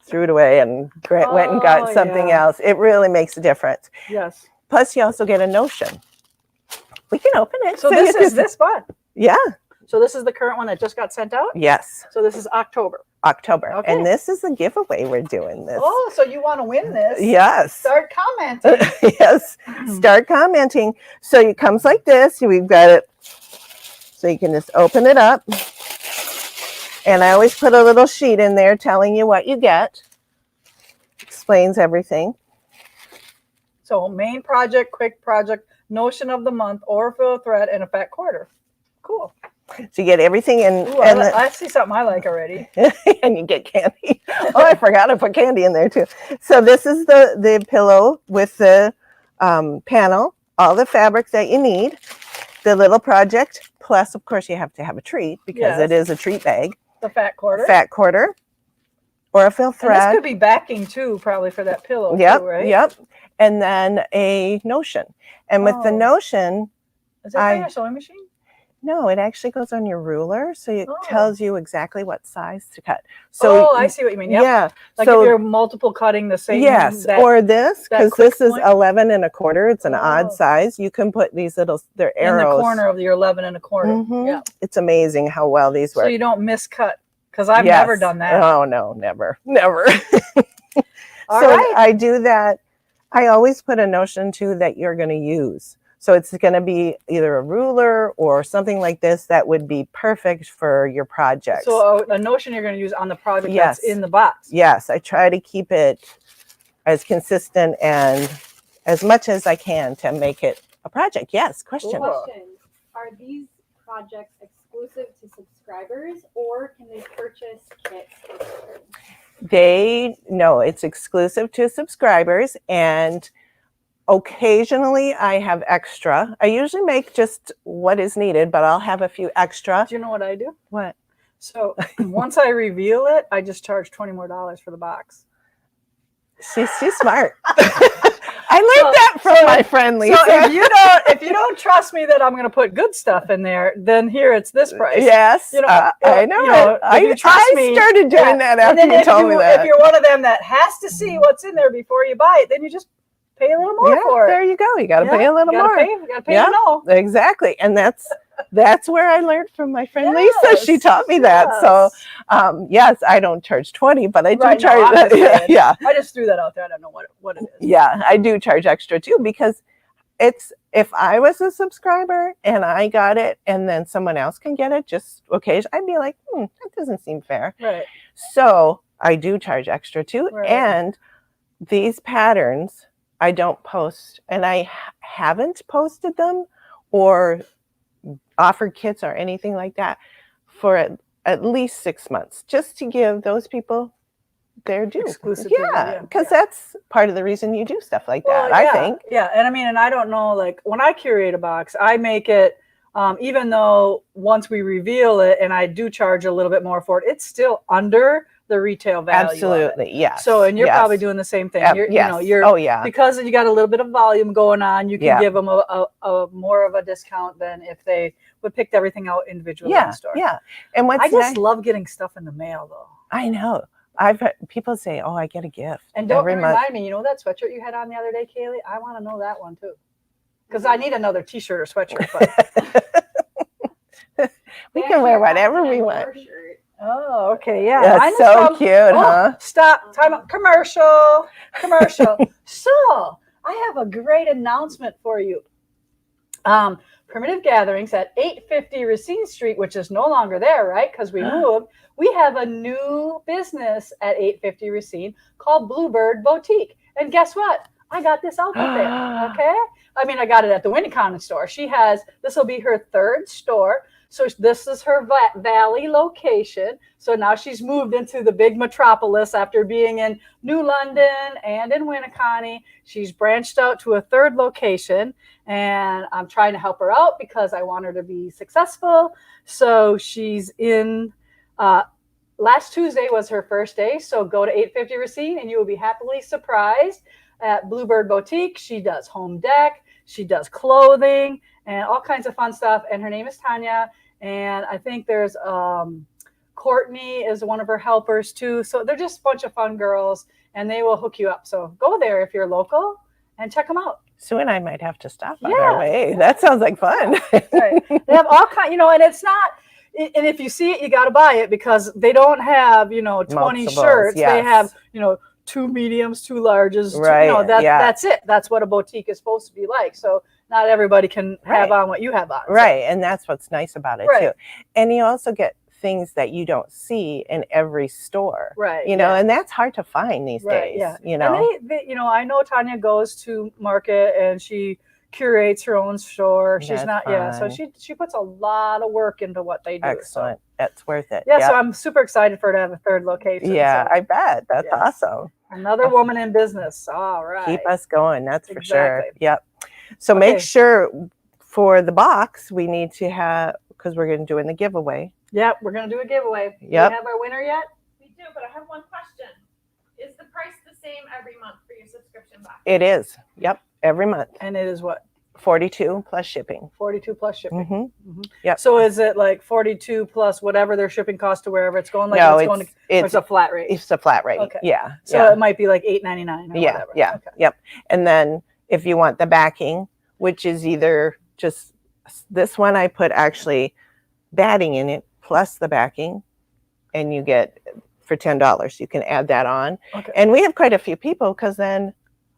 Threw it away and went and got something else. It really makes a difference. Yes. Plus, you also get a notion. We can open it. So this is this one. Yeah. So this is the current one that just got sent out? Yes. So this is October. Okay. And this is a giveaway we're doing this. Oh, so you want to win this? Yes. Start commenting. Yes. Start commenting. So it comes like this. We've got it. So you can just open it up. And I always put a little sheet in there telling you what you get. Explains everything. So main project, quick project, notion of the month, Aurifil thread, and a fat quarter. Cool. So you get everything in. Ooh, I see something I like already. And you get candy. Oh, I forgot to put candy in there too. So this is the pillow with the panel, all the fabric that you need, the little project, plus of course you have to have a treat because it is a treat bag. The fat quarter. Fat quarter. Aurifil thread. And this could be backing too, probably for that pillow too, right? Yep. And then a notion. And with the notion. Is that for your sewing machine? No, it actually goes on your ruler, so it tells you exactly what size to cut. So I see what you mean. Yep. Yeah. Like so, if you're multiple cutting the same. Yes, or this, because this is point. 11 1/4. It's an odd size. You can put these little, they're arrows. In the corner of your 11 1/4. Yeah. It's amazing how well these work. So you don't miscut, because I've never done that. Oh, no, never. All so right. I do that. I always put a notion too that you're going to use. So it's going to be either a ruler or something like this that would be perfect for your project. So a notion you're going to use on the project that's in the box. Yes, I try to keep it as consistent and as much as I can to make it a project. Yes, question. Question. Are these projects exclusive to subscribers, or can they purchase kits? No, it's exclusive to subscribers, and occasionally I have extra. I usually make just what is needed, but I'll have a few extra. Do you know what I do? What? So once I reveal it, I just charge $20 more for the box. She's smart. I learned that from my friend Lisa. So if you don't trust me that I'm going to put good stuff in there, then here it's this price. Yes, I know. I started doing that after you told me that. If you're one of them that has to see what's in there before you buy it, then you just pay a little more for it. There you go. You got to pay a little more. You got to pay to know. Exactly. And that's where I learned from my friend Lisa. She taught me that. So, yes, I don't charge 20, but I do charge that. Yeah. I just threw that out there. I don't know what it is. Yeah, I do charge extra too, because if I was a subscriber and I got it and then someone else can get it just occasionally, I'd be like, that doesn't seem fair. Right. So I do charge extra too. Right. And these patterns, I don't post, and I haven't posted them or offered kits or anything like that for at least 6 months, just to give those people their due. Exclusive. Yeah, because that's part of the reason you do stuff like that, I think. Yeah, and I mean, and I don't know, like when I curate a box, I make it, even though once we reveal it and I do charge a little bit more for it, it's still under the retail value. Absolutely, yes. So, and you're probably doing the same thing. Because you got a little bit of volume going on, you can give them a more of a discount than if they would picked everything out individually in the store. Yeah, and I just love getting stuff in the mail, though. I know. I've had people say, "Oh, I get a gift." And don't remind me. You know that sweatshirt you had on the other day, Kaylee? I want to know that one too, because I need another T-shirt or sweatshirt. But we can wear whatever we want. Oh, okay, yeah. That's so cute, huh? Stop. Time out. Commercial. So, I have a great announcement for you. Primitive Gatherings at 850 Racine Street, which is no longer there, right? Because we moved. We have a new business at 850 Racine called Bluebird Boutique. And guess what? I got this outfit there. Okay. I mean, I got it at the Winnicott store. This will be her third store. So this is her Valley location. So now she's moved into the big metropolis after being in New London and in Winnicott. She's branched out to a third location, and I'm trying to help her out because I want her to be successful. So she's in, last Tuesday was her first day. So go to 850 Racine and you will be happily surprised at Bluebird Boutique. She does home deck. She does clothing and all kinds of fun stuff. And her name is Tanya. And I think there's Courtney is one of her helpers too. So they're just a bunch of fun girls and they will hook you up. So go there if you're local and check them out. Sue and I might have to stop on our way. That sounds like fun. Right. They have all kinds, and it's not, and if you see it, you got to buy it because they don't have, 20 Multiples, shirts. yes. They have, 2 mediums, 2 larges. Right. That's it. That's what a boutique is supposed to be like. So not everybody can have on what you have on. Right. And that's what's nice about it too. And you also get things that you don't see in every store. Right. And that's hard to find these days. Yeah. And I know Tanya goes to market and she curates her own store. She's so she puts a lot of work into what they do. Excellent. So. That's worth it. Yeah, so I'm super excited for her to have a third location. Yeah, so. I bet. That's awesome. Another woman in business. All right. Keep us going. That's for sure. Yep. So make sure for the box, we need to have, because we're going to do in the giveaway. Yep, we're going to do a giveaway. Yep. Do we have our winner yet? We do, but I have one question. Is the price the same every month for your subscription box? It is. Yep. Every month. And it is what? $42 plus shipping. $42 plus shipping. Mm-hmm. Mm-hmm. Yep. So is it like $42 plus whatever their shipping cost to wherever it's going? Like no, it's a flat rate. It's a flat rate. Okay. Yeah. So it might be like $8.99 or whatever. Yeah. Okay. Yep. And then if you want the backing, which is either just this one, I put actually batting in it plus the backing, and you get for $10. You can add that on. Okay. And we have quite a few people because then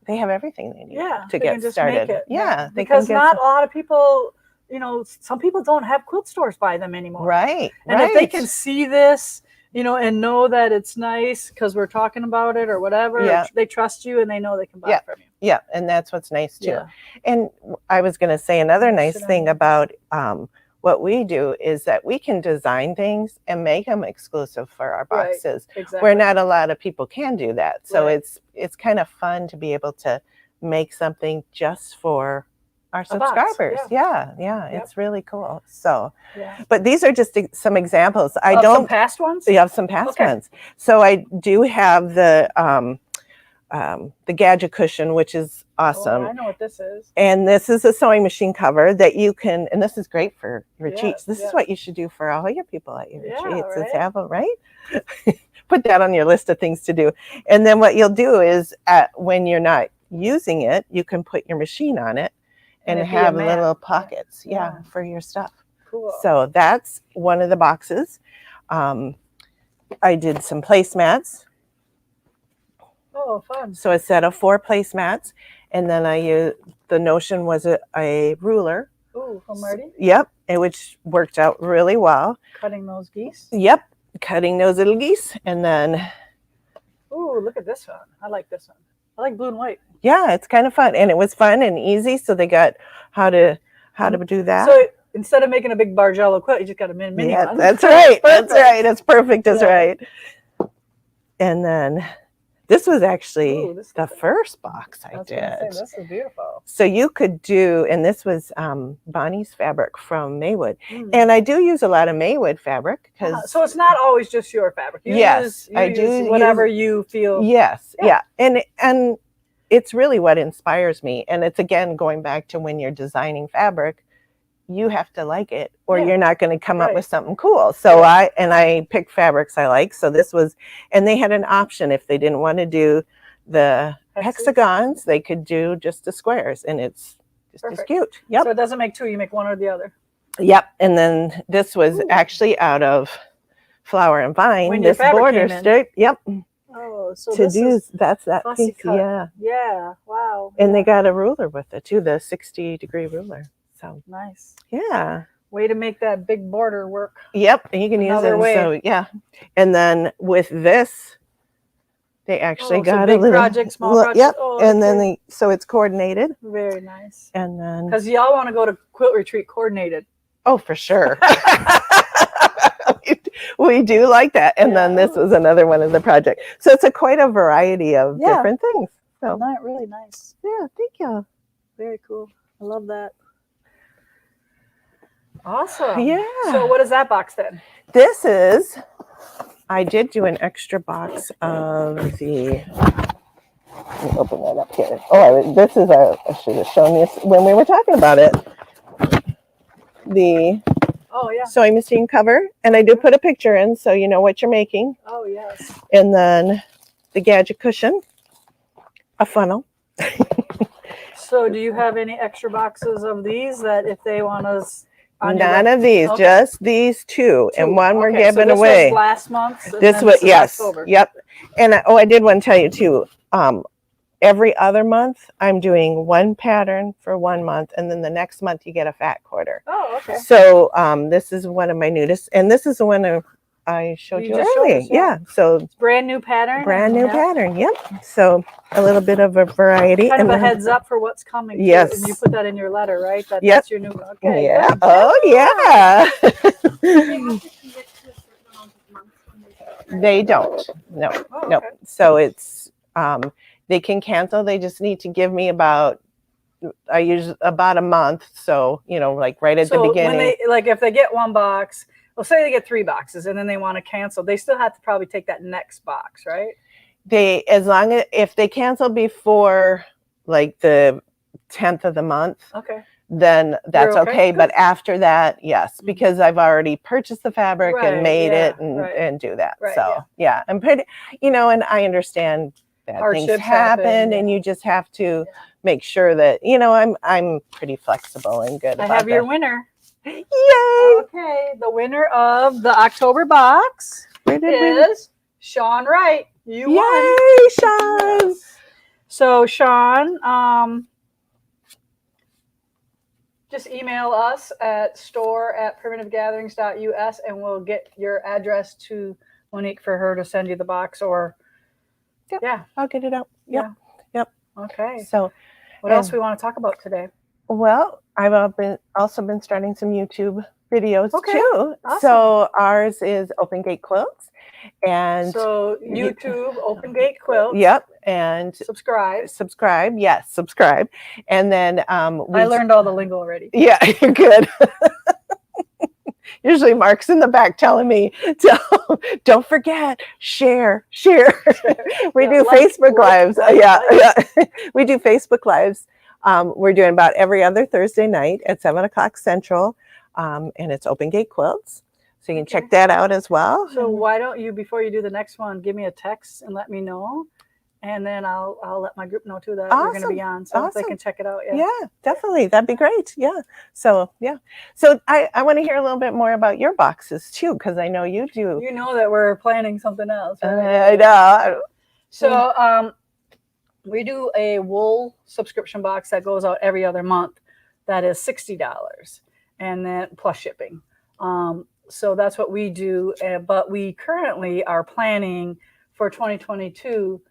they have everything they need to get started. Because not a lot of people, some people don't have quilt stores by them anymore. Right. And if they can see this, and know that it's nice because we're talking about it or whatever, they trust you and they know they can buy it from you. Yeah. And that's what's nice too. Yeah. And I was going to say another nice thing about what we do is that we can design things and make them exclusive for our boxes, where not a lot of people can do that. So it's kind of fun to be able to make something just for our subscribers. Yeah. It's really cool. So, but these are just some examples. Some past ones? You have some past ones. So I do have the gadget cushion, which is awesome. Oh, I know what this is. And this is a sewing machine cover that you can, and this is great for retreats. This is what you should do for all your people at your retreats. Is have them, right? Put that on your list of things to do. And then what you'll do is when you're not using it, you can put your machine on it and have little pockets, for your stuff. Cool. So that's one of the boxes. I did some placemats. Oh, fun. So a set of 4 placemats, and then I used, the notion was a ruler. Ooh, from Marty? Yep, which worked out really well. Cutting those geese? Yep, cutting those little geese, and then... Ooh, look at this one. I like this one. I like blue and white. Yeah, it's kind of fun, and it was fun and easy, so they got how to do that. So instead of making a big Bargello quilt, you just got a mini one. That's right. That's right. It's perfect. That's right. And then... this was actually the first box I did. This is beautiful. So you could do, and this was Bonnie's fabric from Maywood. And I do use a lot of Maywood fabric. So it's not always just your fabric. You use whatever you feel. Yes. Yeah. And it's really what inspires me. And it's, again, going back to when you're designing fabric, you have to like it or you're not going to come up with something cool. So I picked fabrics I like. So this was, and they had an option if they didn't want to do the hexagons, they could do just the squares, and it's just as cute. Yep. So it doesn't make 2, you make 1 or the other. Yep. And then this was actually out of Flower and Vine. When this border strip. Yep. Oh, so that's that piece. Yeah. Yeah. Wow. And they got a ruler with it too, the 60-degree ruler. So Nice. yeah. Way to make that big border work. Yep, and you can use Another it. way. So yeah, and then with this, they actually Oh, so got big a little project, small Yep, project. Oh, and then okay. so it's coordinated, Very nice. and then Because y'all want to go to quilt retreat coordinated. oh, for sure. We do like that. And then this was another one of the project. So it's quite a variety of different things. So Not really nice. yeah, thank you. Very cool. I love that. Awesome. Yeah. So what is that box then? This is, I did do an extra box of the, let me open that up here. Oh, this is I should have shown this when we were talking about it. The sewing machine cover, and I do put a picture in so you know what you're making. Oh, yes. And then the gadget cushion, a funnel. So do you have any extra boxes of these that if they want us? None of these, just these two, and one we're giving so this away. Was last month. This was October. Yep. And I did want to tell you too. Every other month, I'm doing one pattern for 1 month, and then the next month you get a fat quarter. Oh, okay. So this is one of my newest, and this is the one I showed you earlier. Yeah. So it's brand new pattern. Brand new pattern. Yep. So a little bit of a variety. Kind of a heads up for what's coming. Yes. And you put that in your letter, right? Yep. That's your new. Okay. Yeah. Good. Oh yeah. They have to commit to a certain amount of months when they start. They don't. No. Oh, No. okay. So it's they can cancel. They just need to give me about a month. So like right at the beginning. When if they get one box, well, say they get 3 boxes and then they want to cancel, they still have to probably take that next box, right? If they cancel before like the 10th of the month, okay, then that's okay. okay. But after that, yes, because I've already purchased the fabric and made it and do that. Right, so yeah, I'm pretty, and I understand that things happen and you just have to make sure that, I'm pretty flexible and good. I have your winner. Yay! Okay, the winner of the October box is Sean Wright. You won. Yay, Sean! So Sean, just email us at store@primitivegatherings.us and we'll get your address to Monique for her to send you the box or I'll get it out. Yep. Okay. So what else we want to talk about today? Well, I've also been starting some YouTube videos too. Awesome. So ours is Open Gate Quilts, and so YouTube Open Gate Quilts. Yep, and subscribe. Yes, subscribe, and then I learned all the lingo already. Yeah, you're good. Usually Mark's in the back telling me, don't forget, share. We do Facebook Lives. We do Facebook Lives. We're doing about every other Thursday night at 7 o'clock Central, and it's Open Gate Quilts. So you can check that out as well. So why don't you, before you do the next one, give me a text and let me know. And then I'll let my group know too that you're going to be on, so they can check it out. Yeah, definitely. That'd be great. Yeah. So So I want to hear a little bit more about your boxes too, because I know you do. You know that we're planning something else. Right? I know. So we do a wool subscription box that goes out every other month. That is $60, and then plus shipping. So that's what we do. But we currently are planning for 2022.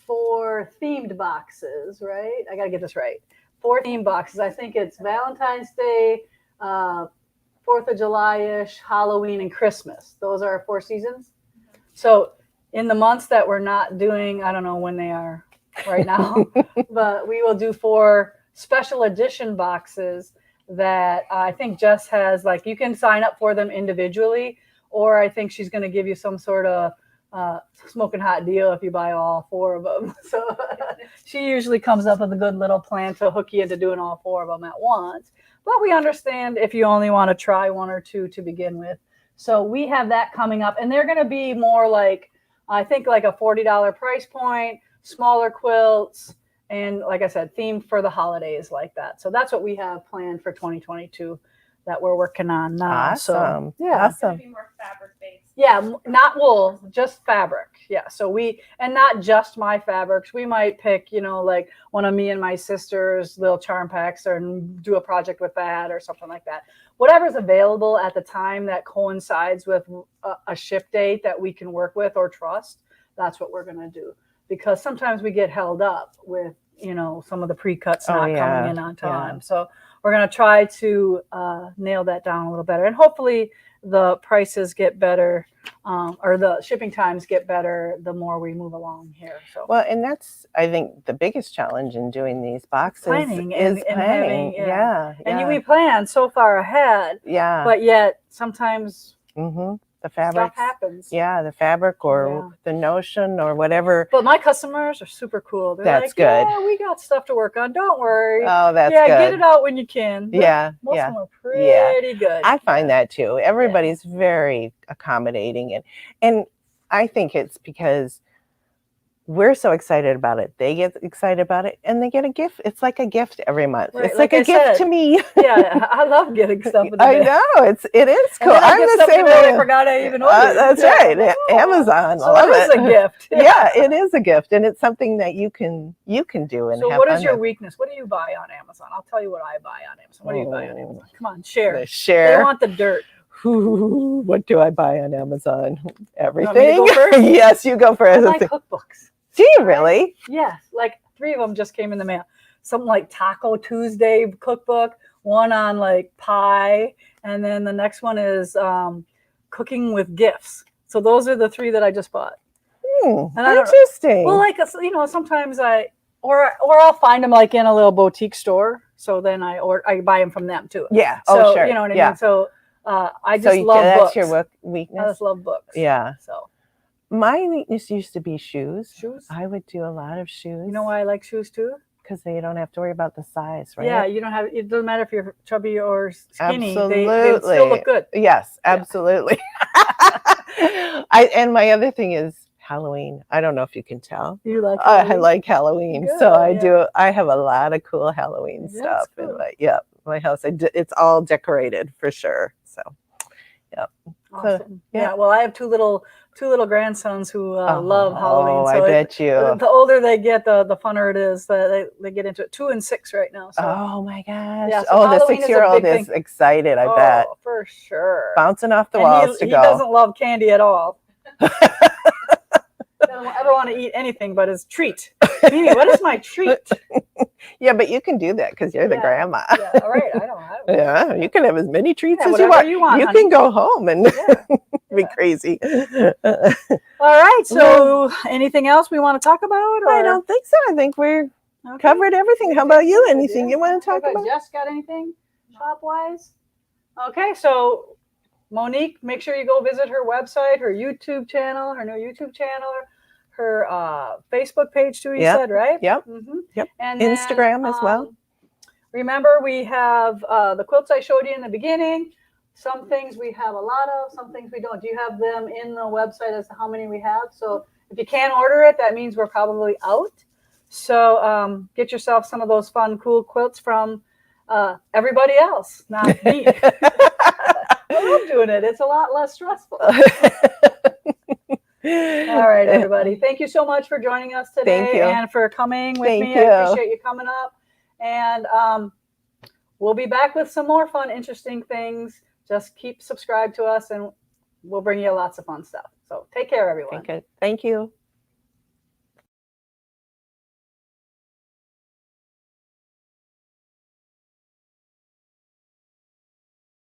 4 themed boxes, right? I gotta get this right. 4 themed boxes. I think it's Valentine's Day, 4th of July-ish, Halloween, and Christmas. Those are our 4 seasons. So in the months that we're not doing, I don't know when they are right now, but we will do 4 special edition boxes that I think Jess has, like, you can sign up for them individually, or I think she's gonna give you some sort of smoking hot deal if you buy all 4 of them. So she usually comes up with a good little plan to hook you into doing all 4 of them at once. But we understand if you only want to try 1 or 2 to begin with. So we have that coming up, and they're going to be more like, I think like a $40 price point, smaller quilts, and like I said, themed for the holidays like that. So that's what we have planned for 2022. that we're working on now. Awesome. So yeah. It's gonna Awesome. be more fabric based. Yeah, not wool, just fabric. Yeah, so and not just my fabrics. We might pick, like one of me and my sister's little charm packs and do a project with that or something like that. Whatever's available at the time that coincides with a ship date that we can work with or trust, that's what we're going to do. Because sometimes we get held up with, some of the pre-cuts not coming in on time. Yeah. So we're going to try to nail that down a little better. And hopefully the prices get better, or the shipping times get better the more we move along here. So Well, and that's, I think, the biggest challenge in doing these boxes planning is and planning. having, Yeah. and we plan so far ahead, Yeah. but yet sometimes The fabric. stuff happens. Yeah, the fabric or the notion or whatever. But my customers are super cool. They're That's like, good. yeah, we got stuff to work on. Don't worry. Oh, that's yeah, good. get it out when you can. But Yeah, most yeah. of them are pretty good. I find that too. Everybody's very accommodating, and I think it's because we're so excited about it. They get excited about it, and they get a gift. It's like a gift every month. Right, It's like like a I gift said. to me. Yeah, I love getting stuff. In the I mail. know it is And cool. then I I'm get the stuff in same the mail I way. forgot I even ordered. That's Yeah. right. Oh. Amazon. So I love it is a gift. Yeah, it is a gift, and it's something that you can do and So have what fun is your with. weakness? What do you buy on Amazon? I'll tell you what I buy on Amazon. What do you buy on Oh. Amazon? Come on, share. They Share. want the dirt. Ooh, what do I buy on Amazon? Want me Everything. to go first? Yes, you go first. I buy cookbooks. Do you really? Yes, like 3 of them just came in the mail. Something like Taco Tuesday cookbook, one on like pie, and then the next one is cooking with gifts. So those are the 3 that I just bought. And I don't- Interesting. Well, like sometimes or I'll find them like in a little boutique store. So then I buy them from them too. Yeah. So, Oh, sure. You know what I Yeah. mean? So I just love that's books. your I weakness. just love books. Yeah. So My weakness used to be shoes. shoes. I would do a lot of shoes. You know why I like shoes too? Because you don't have to worry about the size, right? Yeah, you don't have. It doesn't matter if you're chubby or skinny. They Absolutely. still look good. Yes, absolutely. And my other thing is Halloween. I don't know if you can tell. You like? I Halloween? like Halloween, Good, so I yeah. do. I have a lot of cool Halloween That's stuff cool. in my house. It's all decorated for sure. So, yep. Awesome. yeah. Yeah. Well, I have two little grandsons who love Halloween. Oh, So I bet you. The older they get, the funner it is. That they get into it. 2 and 6 right now. So. Oh my gosh. Yeah, so oh, the Halloween is a 6-year-old big is thing. excited, I bet. For sure. Bouncing off the And walls to he go. doesn't love candy at all. Doesn't ever want to eat anything but his treat. Mimi, what is my treat? Yeah, but you can do that because you're the grandma. Yeah, all right. I don't have it. Yeah, you can have as many treats Yeah, as you whatever want. you want, You honey. can go home and be Yeah. crazy. All right. So, anything else we want to talk about? Or? I don't think so. I think we're Okay. covered everything. How about you? Good, Anything yeah. you want to talk How about? Jess got anything shop wise? Okay, so Monique, make sure you go visit her website, her YouTube channel, her new YouTube channel, her Facebook page too. You Yep. said, right? Yep. Mm-hmm. Yep. And Instagram as well. Remember, we have the quilts I showed you in the beginning. Some things we have a lot of, some things we don't. Do you have them in the website as to how many we have? So if you can't order it, that means we're probably out. So get yourself some of those fun, cool quilts from everybody else, not me. I love doing it. It's a lot less stressful. All right, everybody. Thank you so much for joining us today. Thank you. And for coming with Thank me. you. I appreciate you coming up. And we'll be back with some more fun, interesting things. Just keep subscribed to us and we'll bring you lots of fun stuff. So take care, everyone. Thank you.